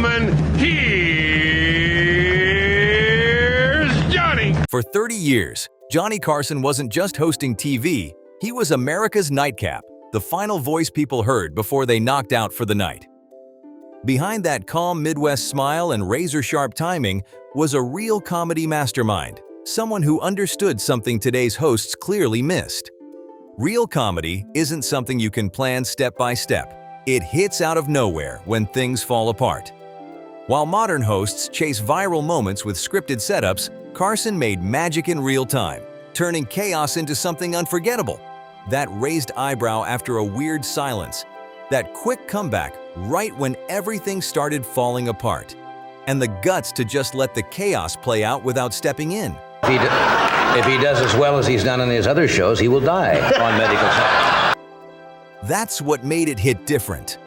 gentlemen, here's Johnny. For 30 years, Johnny Carson wasn't just hosting TV, he was America's nightcap, the final voice people heard before they knocked out for the night. Behind that calm Midwest smile and razor-sharp timing was a real comedy mastermind, someone who understood something today's hosts clearly missed. Real comedy isn't something you can plan step by step. It hits out of nowhere when things fall apart. While modern hosts chase viral moments with scripted setups, Carson made magic in real time, turning chaos into something unforgettable. That raised eyebrow after a weird silence, that quick comeback right when everything started falling apart, and the guts to just let the chaos play out without stepping in. If he does as well as he's done in his other shows, he will die on medical side. That's what made it hit different.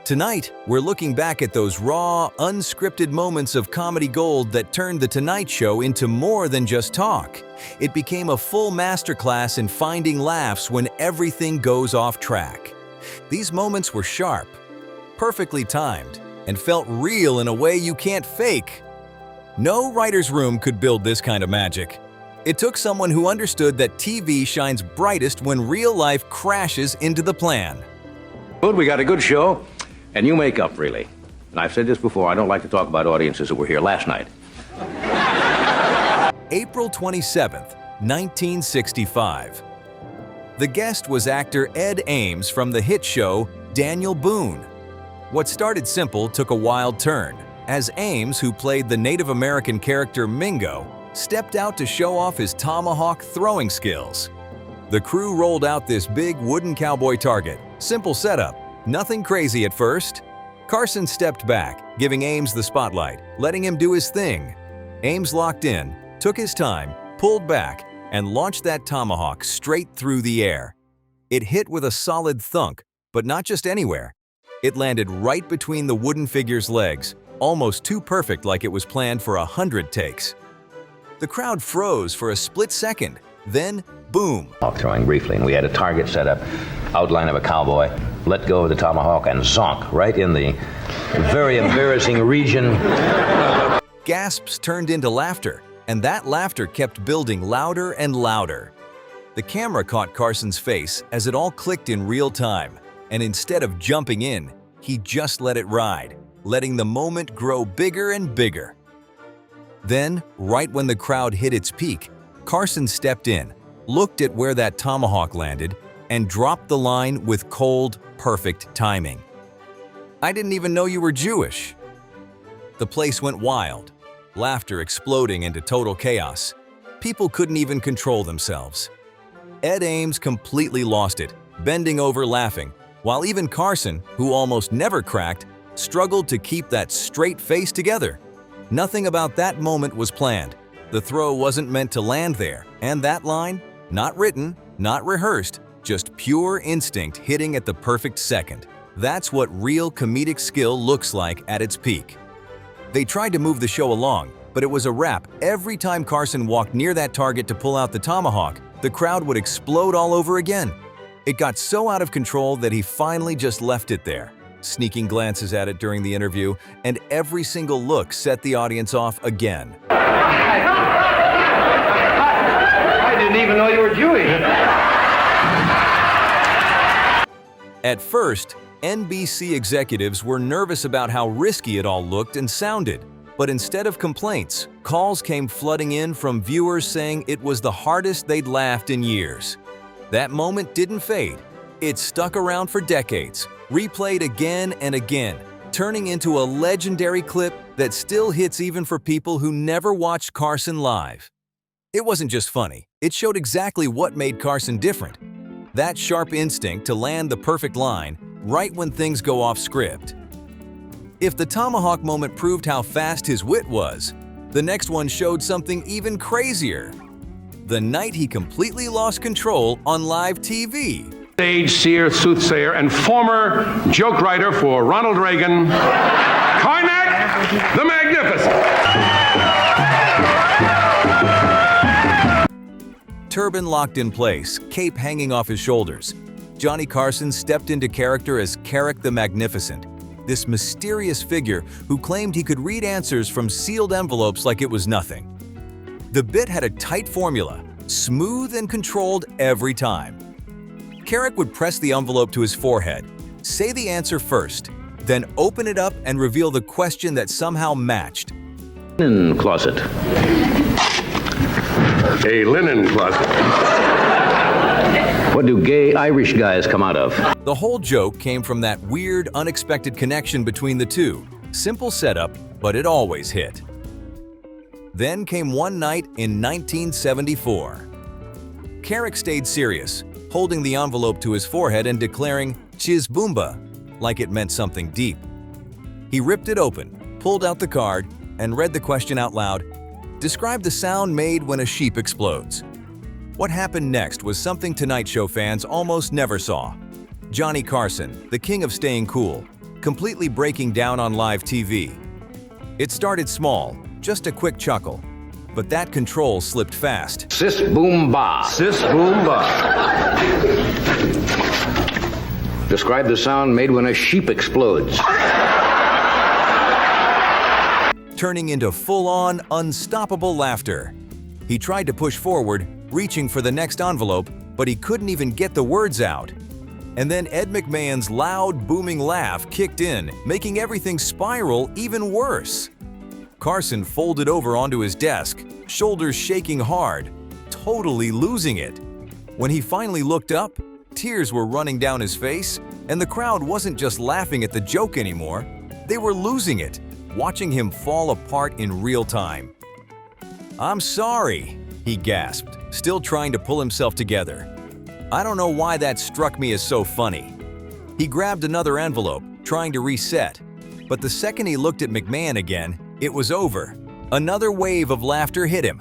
Tonight, we're looking back at those raw, unscripted moments of comedy gold that turned The Tonight Show into more than just talk. It became a full masterclass in finding laughs when everything goes off track. These moments were sharp, perfectly timed, and felt real in a way you can't fake. No writer's room could build this kind of magic. It took someone who understood that TV shines brightest when real life crashes into the plan. Good, we got a good show, and you make up, really. And I've said this before, I don't like to talk about audiences that were here last night. April 27th, 1965. The guest was actor Ed Ames from the hit show Daniel Boone. What started simple took a wild turn, as Ames, who played the Native American character Mingo, stepped out to show off his tomahawk throwing skills. The crew rolled out this big wooden cowboy target. Simple setup, nothing crazy at first. Carson stepped back, giving Ames the spotlight, letting him do his thing. Ames locked in, took his time, pulled back, and launched that tomahawk straight through the air. It hit with a solid thunk, but not just anywhere. It landed right between the wooden figure's legs, almost too perfect, like it was planned for 100 takes. The crowd froze for a split second, then boom. Throwing briefly, and we had a target set up, outline of a cowboy, let go of the tomahawk and zonk right in the very embarrassing region. Gasps turned into laughter, and that laughter kept building louder and louder. The camera caught Carson's face as it all clicked in real time, and instead of jumping in, he just let it ride, letting the moment grow bigger and bigger. Then, right when the crowd hit its peak, Carson stepped in, looked at where that tomahawk landed, and dropped the line with cold, perfect timing. "I didn't even know you were Jewish." The place went wild, laughter exploding into total chaos. People couldn't even control themselves. Ed Ames completely lost it, bending over laughing, while even Carson, who almost never cracked, struggled to keep that straight face together. Nothing about that moment was planned. The throw wasn't meant to land there, and that line, not written, not rehearsed, just pure instinct hitting at the perfect second. That's what real comedic skill looks like at its peak. They tried to move the show along, but it was a wrap. Every time Carson walked near that target to pull out the tomahawk, the crowd would explode all over again. It got so out of control that he finally just left it there, sneaking glances at it during the interview, and every single look set the audience off again. I didn't even know you were Jewish. At first, NBC executives were nervous about how risky it all looked and sounded, but instead of complaints, calls came flooding in from viewers saying it was the hardest they'd laughed in years. That moment didn't fade. It stuck around for decades, replayed again and again, turning into a legendary clip that still hits even for people who never watched Carson live. It wasn't just funny, it showed exactly what made Carson different. That sharp instinct to land the perfect line right when things go off script. If the tomahawk moment proved how fast his wit was, the next one showed something even crazier. The night he completely lost control on live TV. Sage, seer, soothsayer, and former joke writer for Ronald Reagan, Karnak the Magnificent. Turban locked in place, cape hanging off his shoulders, Johnny Carson stepped into character as Karnak the Magnificent. this mysterious figure who claimed he could read answers from sealed envelopes like it was nothing. The bit had a tight formula, smooth and controlled every time. Carrick would press the envelope to his forehead, say the answer first, then open it up and reveal the question that somehow matched. Linen closet. A linen closet. What do gay Irish guys come out of? The whole joke came from that weird, unexpected connection between the two. Simple setup, but it always hit. Then came one night in 1974. Carrick stayed serious, holding the envelope to his forehead and declaring "Chiz Boomba," like it meant something deep. He ripped it open, pulled out the card, and read the question out loud. Describe the sound made when a sheep explodes. What happened next was something Tonight Show fans almost never saw. Johnny Carson, the king of staying cool, completely breaking down on live TV. It started small, just a quick chuckle, but that control slipped fast. Sis boom ba. Sis boomba. Describe the sound made when a sheep explodes. Turning into full-on, unstoppable laughter. He tried to push forward, reaching for the next envelope, but he couldn't even get the words out. And then Ed McMahon's loud, booming laugh kicked in, making everything spiral even worse. Carson folded over onto his desk, shoulders shaking hard, totally losing it. When he finally looked up, tears were running down his face, and the crowd wasn't just laughing at the joke anymore, they were losing it, watching him fall apart in real time. "I'm sorry," he gasped, still trying to pull himself together. "I don't know why that struck me as so funny." He grabbed another envelope, trying to reset, but the second he looked at McMahon again, it was over. Another wave of laughter hit him.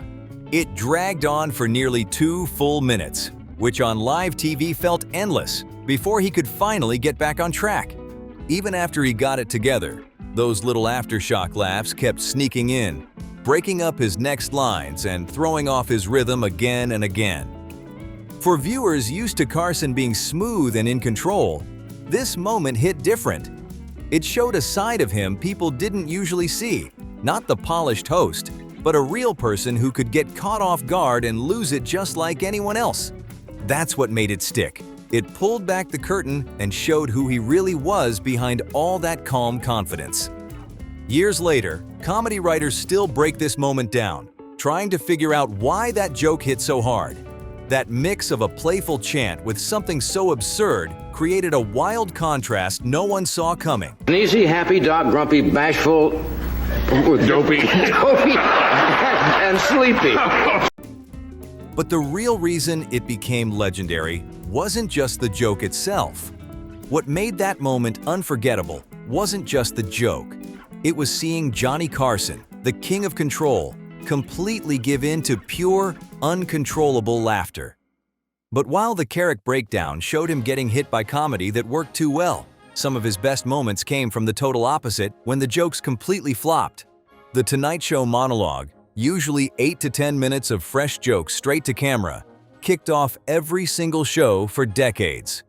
It dragged on for nearly 2 full minutes, which on live TV felt endless, before he could finally get back on track. Even after he got it together, those little aftershock laughs kept sneaking in, breaking up his next lines and throwing off his rhythm again and again. For viewers used to Carson being smooth and in control, this moment hit different. It showed a side of him people didn't usually see, not the polished host, but a real person who could get caught off guard and lose it just like anyone else. That's what made it stick. It pulled back the curtain and showed who he really was behind all that calm confidence. Years later, comedy writers still break this moment down, trying to figure out why that joke hit so hard. That mix of a playful chant with something so absurd created a wild contrast no one saw coming. Uneasy, happy, dog, grumpy, bashful, Dopey. dopey, and sleepy. But the real reason it became legendary wasn't just the joke itself. What made that moment unforgettable wasn't just the joke. It was seeing Johnny Carson, the king of control, completely give in to pure, uncontrollable laughter. But while the Carrick breakdown showed him getting hit by comedy that worked too well, some of his best moments came from the total opposite when the jokes completely flopped. The Tonight Show monologue, usually 8 to 10 minutes of fresh jokes straight to camera, kicked off every single show for decades.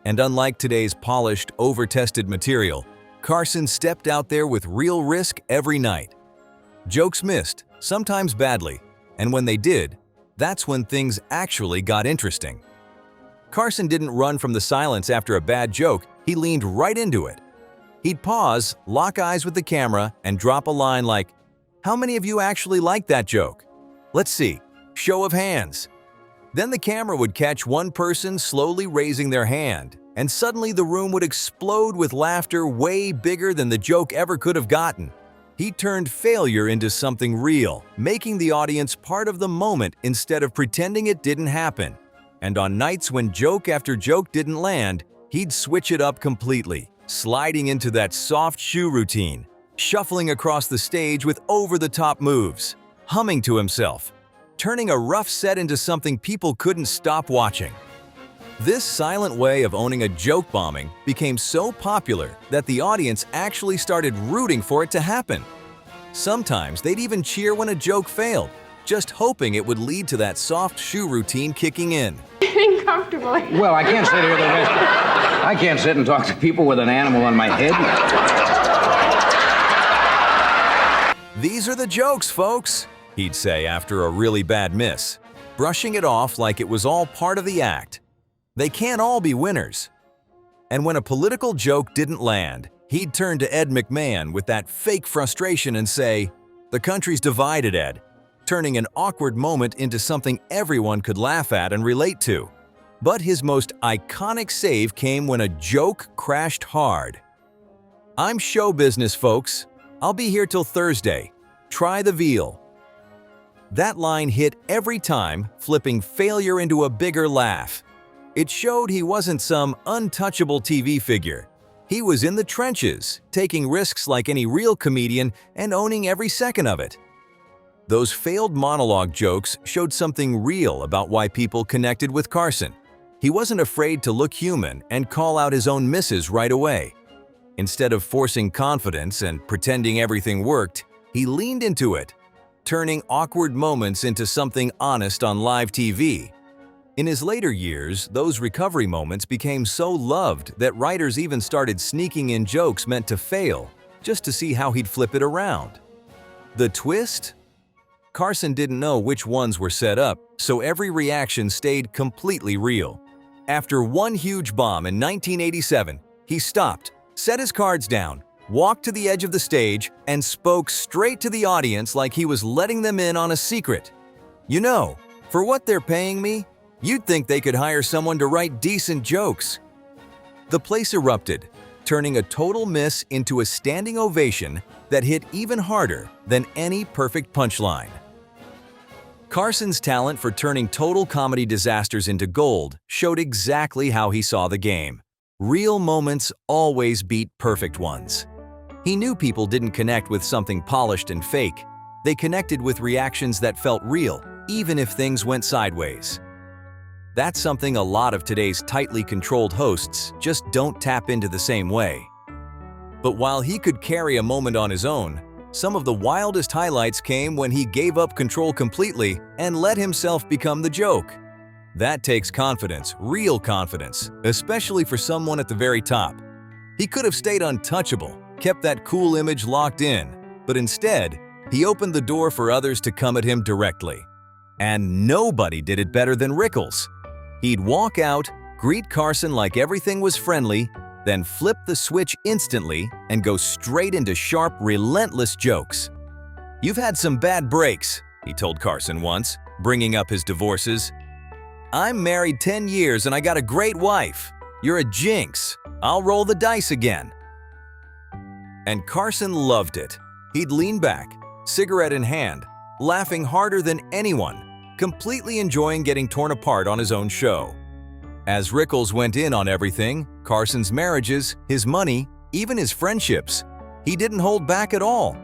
And unlike today's polished, over-tested material, Carson stepped out there with real risk every night. Jokes missed, sometimes badly, and when they did, that's when things actually got interesting. Carson didn't run from the silence after a bad joke, he leaned right into it. He'd pause, lock eyes with the camera, and drop a line like, "How many of you actually liked that joke? Let's see, show of hands." Then the camera would catch one person slowly raising their hand, and suddenly the room would explode with laughter way bigger than the joke ever could have gotten. He turned failure into something real, making the audience part of the moment instead of pretending it didn't happen. And on nights when joke after joke didn't land, he'd switch it up completely, sliding into that soft shoe routine, shuffling across the stage with over-the-top moves, humming to himself, turning a rough set into something people couldn't stop watching. This silent way of owning a joke bombing became so popular that the audience actually started rooting for it to happen. Sometimes they'd even cheer when a joke failed, just hoping it would lead to that soft shoe routine kicking in. Getting comfortable. Well, I can't sit here the rest. I can't sit and talk to people with an animal on my head. "These are the jokes, folks," he'd say after a really bad miss, brushing it off like it was all part of the act. They can't all be winners. And when a political joke didn't land, he'd turn to Ed McMahon with that fake frustration and say, "The country's divided, Ed," turning an awkward moment into something everyone could laugh at and relate to. But his most iconic save came when a joke crashed hard. "I'm show business, folks. I'll be here till Thursday. Try the veal." That line hit every time, flipping failure into a bigger laugh. It showed he wasn't some untouchable TV figure. He was in the trenches, taking risks like any real comedian and owning every second of it. Those failed monologue jokes showed something real about why people connected with Carson. He wasn't afraid to look human and call out his own misses right away. Instead of forcing confidence and pretending everything worked, he leaned into it, turning awkward moments into something honest on live TV. In his later years, those recovery moments became so loved that writers even started sneaking in jokes meant to fail, just to see how he'd flip it around. The twist? Carson didn't know which ones were set up, so every reaction stayed completely real. After one huge bomb in 1987, he stopped, set his cards down, walked to the edge of the stage, and spoke straight to the audience like he was letting them in on a secret. "You know, for what they're paying me, you'd think they could hire someone to write decent jokes." The place erupted, turning a total miss into a standing ovation that hit even harder than any perfect punchline. Carson's talent for turning total comedy disasters into gold showed exactly how he saw the game. Real moments always beat perfect ones. He knew people didn't connect with something polished and fake. They connected with reactions that felt real, even if things went sideways. That's something a lot of today's tightly controlled hosts just don't tap into the same way. But while he could carry a moment on his own, some of the wildest highlights came when he gave up control completely and let himself become the joke. That takes confidence, real confidence, especially for someone at the very top. He could have stayed untouchable, kept that cool image locked in, but instead, he opened the door for others to come at him directly. And nobody did it better than Rickles. He'd walk out, greet Carson like everything was friendly, then flip the switch instantly and go straight into sharp, relentless jokes. "You've had some bad breaks," he told Carson once, bringing up his divorces. "I'm married 10 years and I got a great wife. You're a jinx. I'll roll the dice again." And Carson loved it. He'd lean back, cigarette in hand, laughing harder than anyone, completely enjoying getting torn apart on his own show. As Rickles went in on everything, Carson's marriages, his money, even his friendships, he didn't hold back at all.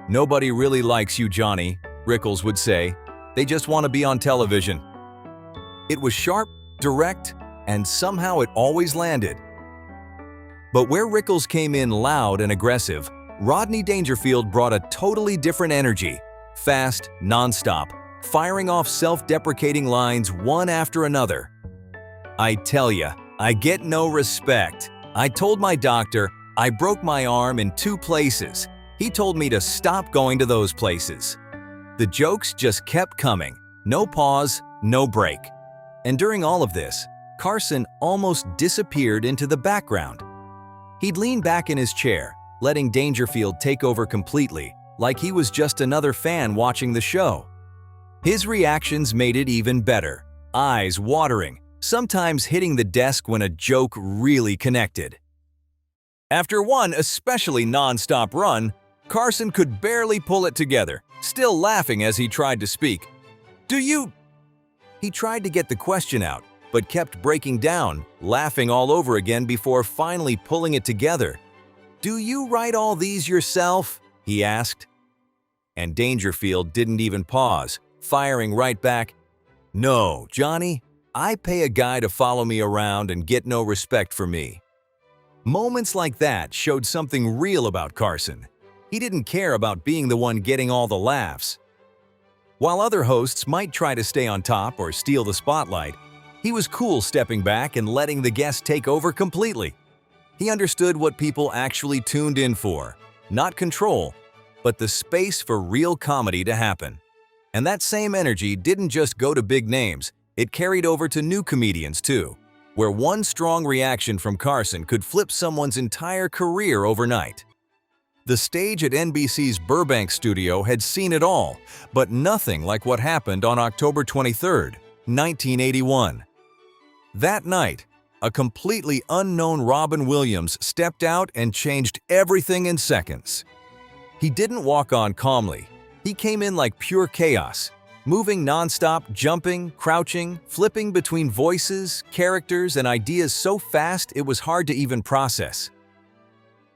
"Nobody really likes you, Johnny," Rickles would say. "They just want to be on television." It was sharp, direct, and somehow it always landed. But where Rickles came in loud and aggressive, Rodney Dangerfield brought a totally different energy, fast, nonstop, firing off self-deprecating lines one after another. "I tell ya, I get no respect. I told my doctor I broke my arm in 2 places. He told me to stop going to those places." The jokes just kept coming, no pause, no break. And during all of this, Carson almost disappeared into the background. He'd lean back in his chair, letting Dangerfield take over completely, like he was just another fan watching the show. His reactions made it even better, eyes watering, sometimes hitting the desk when a joke really connected. After one especially non-stop run, Carson could barely pull it together, still laughing as he tried to speak. "Do you—" He tried to get the question out, but kept breaking down, laughing all over again before finally pulling it together. "Do you write all these yourself?" he asked. And Dangerfield didn't even pause, firing right back, "No, Johnny, I pay a guy to follow me around and get no respect for me." Moments like that showed something real about Carson. He didn't care about being the one getting all the laughs. While other hosts might try to stay on top or steal the spotlight, he was cool stepping back and letting the guests take over completely. He understood what people actually tuned in for, not control, but the space for real comedy to happen. And that same energy didn't just go to big names, it carried over to new comedians too, where one strong reaction from Carson could flip someone's entire career overnight. The stage at NBC's Burbank studio had seen it all, but nothing like what happened on October 23, 1981. That night, a completely unknown Robin Williams stepped out and changed everything in seconds. He didn't walk on calmly. He came in like pure chaos, moving nonstop, jumping, crouching, flipping between voices, characters, and ideas so fast it was hard to even process.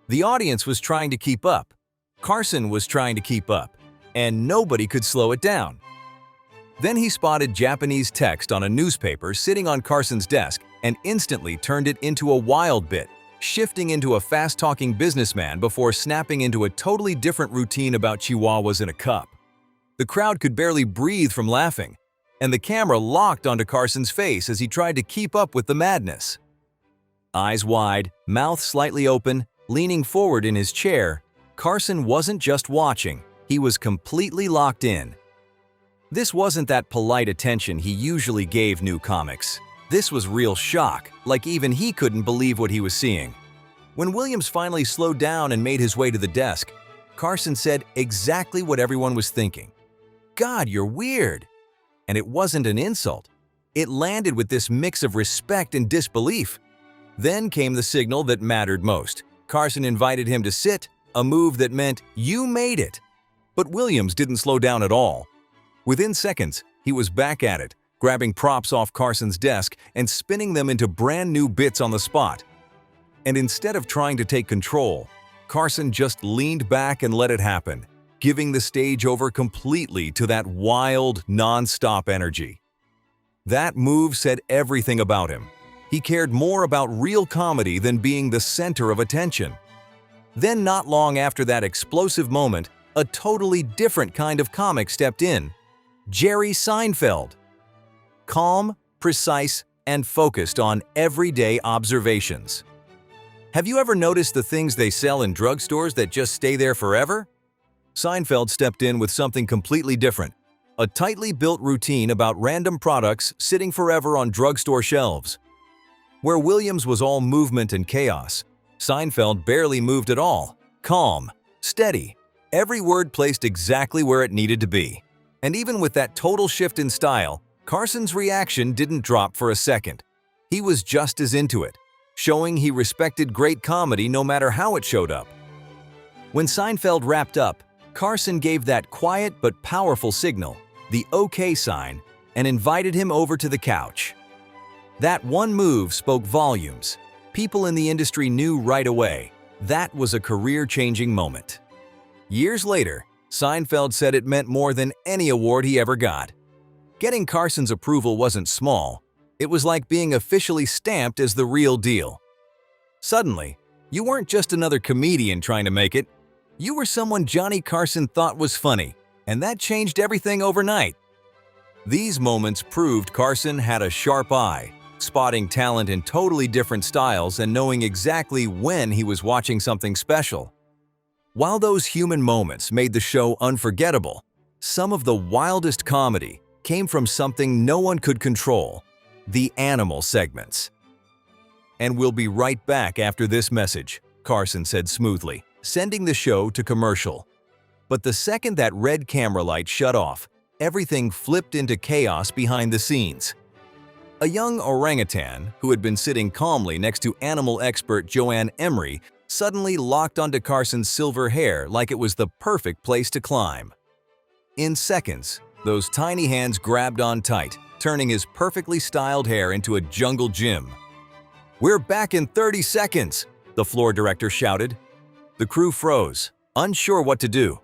The audience was trying to keep up. Carson was trying to keep up, and nobody could slow it down. Then he spotted Japanese text on a newspaper sitting on Carson's desk and instantly turned it into a wild bit, shifting into a fast-talking businessman before snapping into a totally different routine about chihuahuas in a cup. The crowd could barely breathe from laughing, and the camera locked onto Carson's face as he tried to keep up with the madness. Eyes wide, mouth slightly open, leaning forward in his chair, Carson wasn't just watching, he was completely locked in. This wasn't that polite attention he usually gave new comics. This was real shock, like even he couldn't believe what he was seeing. When Williams finally slowed down and made his way to the desk, Carson said exactly what everyone was thinking. "God, you're weird." And it wasn't an insult. It landed with this mix of respect and disbelief. Then came the signal that mattered most. Carson invited him to sit, a move that meant, "You made it." But Williams didn't slow down at all. Within seconds, he was back at it, grabbing props off Carson's desk and spinning them into brand new bits on the spot. And instead of trying to take control, Carson just leaned back and let it happen, giving the stage over completely to that wild, non-stop energy. That move said everything about him. He cared more about real comedy than being the center of attention. Then, not long after that explosive moment, a totally different kind of comic stepped in. Jerry Seinfeld. Calm, precise, and focused on everyday observations. Have you ever noticed the things they sell in drugstores that just stay there forever? Seinfeld stepped in with something completely different. A tightly built routine about random products sitting forever on drugstore shelves. Where Williams was all movement and chaos, Seinfeld barely moved at all. Calm, steady, every word placed exactly where it needed to be. And even with that total shift in style, Carson's reaction didn't drop for a second. He was just as into it, showing he respected great comedy no matter how it showed up. When Seinfeld wrapped up, Carson gave that quiet but powerful signal, the OK sign, and invited him over to the couch. That one move spoke volumes. People in the industry knew right away. That was a career-changing moment. Years later, Seinfeld said it meant more than any award he ever got. Getting Carson's approval wasn't small. It was like being officially stamped as the real deal. Suddenly, you weren't just another comedian trying to make it. You were someone Johnny Carson thought was funny, and that changed everything overnight. These moments proved Carson had a sharp eye, spotting talent in totally different styles and knowing exactly when he was watching something special. While those human moments made the show unforgettable, some of the wildest comedy came from something no one could control: the animal segments. "And we'll be right back after this message," Carson said smoothly, sending the show to commercial. But the second that red camera light shut off, everything flipped into chaos behind the scenes. A young orangutan, who had been sitting calmly next to animal expert Joanne Emery, suddenly locked onto Carson's silver hair like it was the perfect place to climb. In seconds, those tiny hands grabbed on tight, turning his perfectly styled hair into a jungle gym. "We're back in 30 seconds!" the floor director shouted. The crew froze, unsure what to do.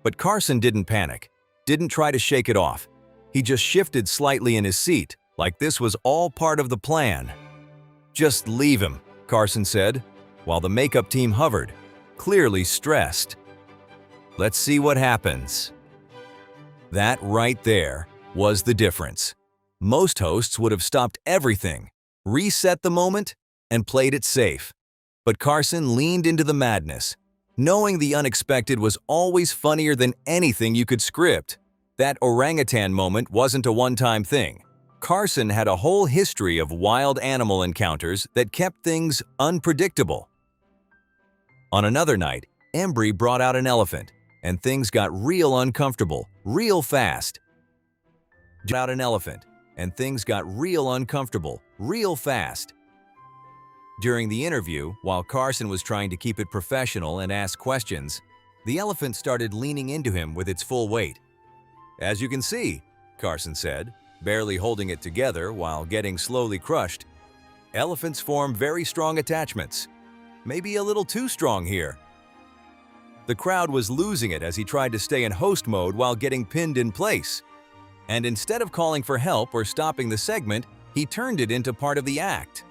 But Carson didn't panic, didn't try to shake it off. He just shifted slightly in his seat, like this was all part of the plan. "Just leave him," Carson said, while the makeup team hovered, clearly stressed. "Let's see what happens." That right there was the difference. Most hosts would have stopped everything, reset the moment, and played it safe. But Carson leaned into the madness, knowing the unexpected was always funnier than anything you could script. That orangutan moment wasn't a one-time thing. Carson had a whole history of wild animal encounters that kept things unpredictable. On another night, Embry brought out an elephant, and things got real uncomfortable, real fast. Brought out an elephant, and things got real uncomfortable, real fast. During the interview, while Carson was trying to keep it professional and ask questions, the elephant started leaning into him with its full weight. "As you can see," Carson said, barely holding it together while getting slowly crushed, "elephants form very strong attachments. Maybe a little too strong here." The crowd was losing it as he tried to stay in host mode while getting pinned in place. And instead of calling for help or stopping the segment, he turned it into part of the act.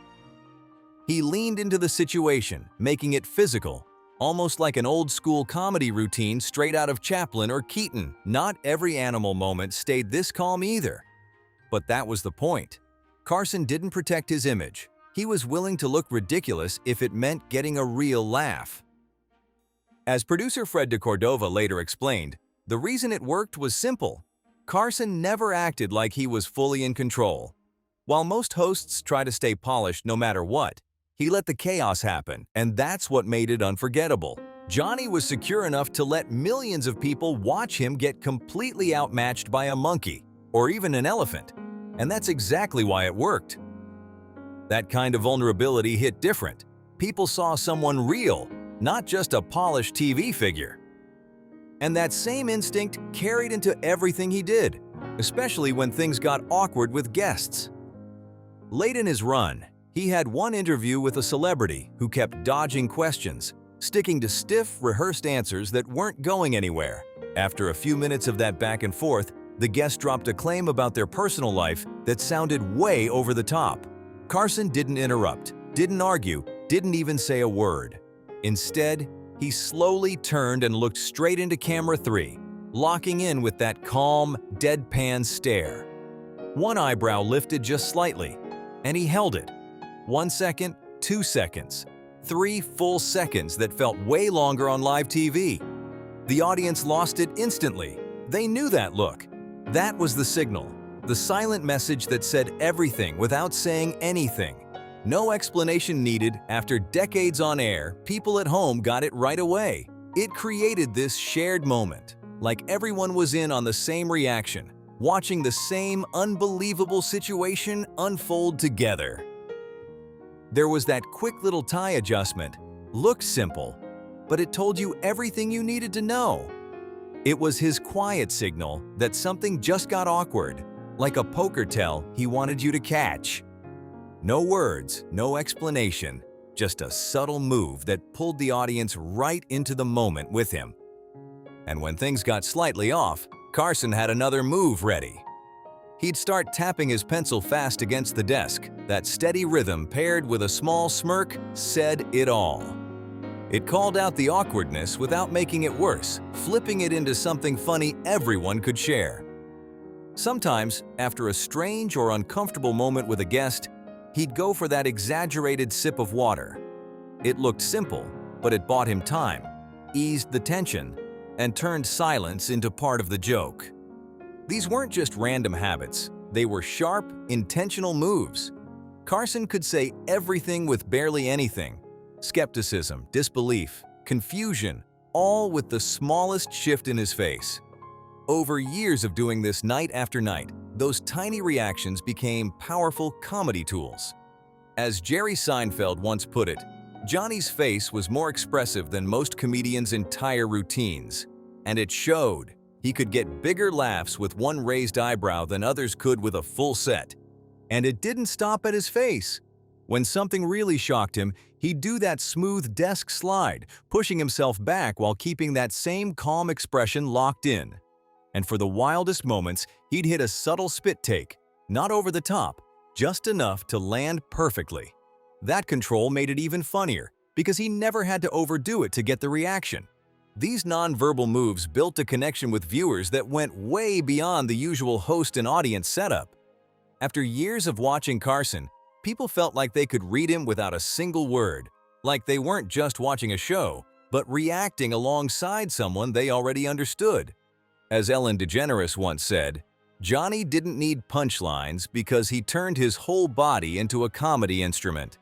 He leaned into the situation, making it physical, almost like an old-school comedy routine straight out of Chaplin or Keaton. Not every animal moment stayed this calm either. But that was the point. Carson didn't protect his image. He was willing to look ridiculous if it meant getting a real laugh. As producer Fred de Cordova later explained, the reason it worked was simple. Carson never acted like he was fully in control. While most hosts try to stay polished no matter what, he let the chaos happen, and that's what made it unforgettable. Johnny was secure enough to let millions of people watch him get completely outmatched by a monkey, or even an elephant. And that's exactly why it worked. That kind of vulnerability hit different. People saw someone real, not just a polished TV figure. And that same instinct carried into everything he did, especially when things got awkward with guests. Late in his run, he had one interview with a celebrity who kept dodging questions, sticking to stiff, rehearsed answers that weren't going anywhere. After a few minutes of that back and forth, the guest dropped a claim about their personal life that sounded way over the top. Carson didn't interrupt, didn't argue, didn't even say a word. Instead, he slowly turned and looked straight into camera 3, locking in with that calm, deadpan stare. One eyebrow lifted just slightly, and he held it. 1 second, 2 seconds, 3 full seconds that felt way longer on live TV. The audience lost it instantly. They knew that look. That was the signal, the silent message that said everything without saying anything. No explanation needed. After decades on air, people at home got it right away. It created this shared moment, like everyone was in on the same reaction, watching the same unbelievable situation unfold together. There was that quick little tie adjustment. Looked simple, but it told you everything you needed to know. It was his quiet signal that something just got awkward, like a poker tell he wanted you to catch. No words, no explanation, just a subtle move that pulled the audience right into the moment with him. And when things got slightly off, Carson had another move ready. He'd start tapping his pencil fast against the desk. That steady rhythm paired with a small smirk said it all. It called out the awkwardness without making it worse, flipping it into something funny everyone could share. Sometimes, after a strange or uncomfortable moment with a guest, he'd go for that exaggerated sip of water. It looked simple, but it bought him time, eased the tension, and turned silence into part of the joke. These weren't just random habits. They were sharp, intentional moves. Carson could say everything with barely anything. Skepticism, disbelief, confusion, all with the smallest shift in his face. Over years of doing this night after night, those tiny reactions became powerful comedy tools. As Jerry Seinfeld once put it, Johnny's face was more expressive than most comedians' entire routines. And it showed. He could get bigger laughs with one raised eyebrow than others could with a full set. And it didn't stop at his face. When something really shocked him, he'd do that smooth desk slide, pushing himself back while keeping that same calm expression locked in. And for the wildest moments, he'd hit a subtle spit take, not over the top, just enough to land perfectly. That control made it even funnier, because he never had to overdo it to get the reaction. These nonverbal moves built a connection with viewers that went way beyond the usual host and audience setup. After years of watching Carson, people felt like they could read him without a single word, like they weren't just watching a show, but reacting alongside someone they already understood. As Ellen DeGeneres once said, Johnny didn't need punchlines because he turned his whole body into a comedy instrument.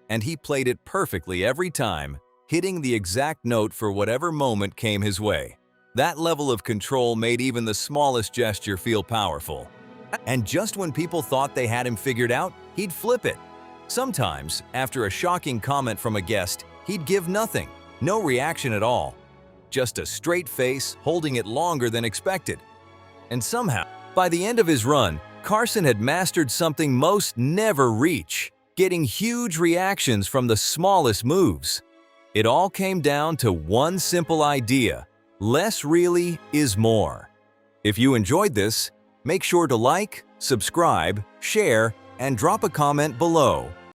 And he played it perfectly every time, hitting the exact note for whatever moment came his way. That level of control made even the smallest gesture feel powerful. And just when people thought they had him figured out, he'd flip it. Sometimes, after a shocking comment from a guest, he'd give nothing, no reaction at all. Just a straight face, holding it longer than expected. And somehow, by the end of his run, Carson had mastered something most never reach, getting huge reactions from the smallest moves. It all came down to one simple idea: less really is more. If you enjoyed this, make sure to like, subscribe, share, and drop a comment below.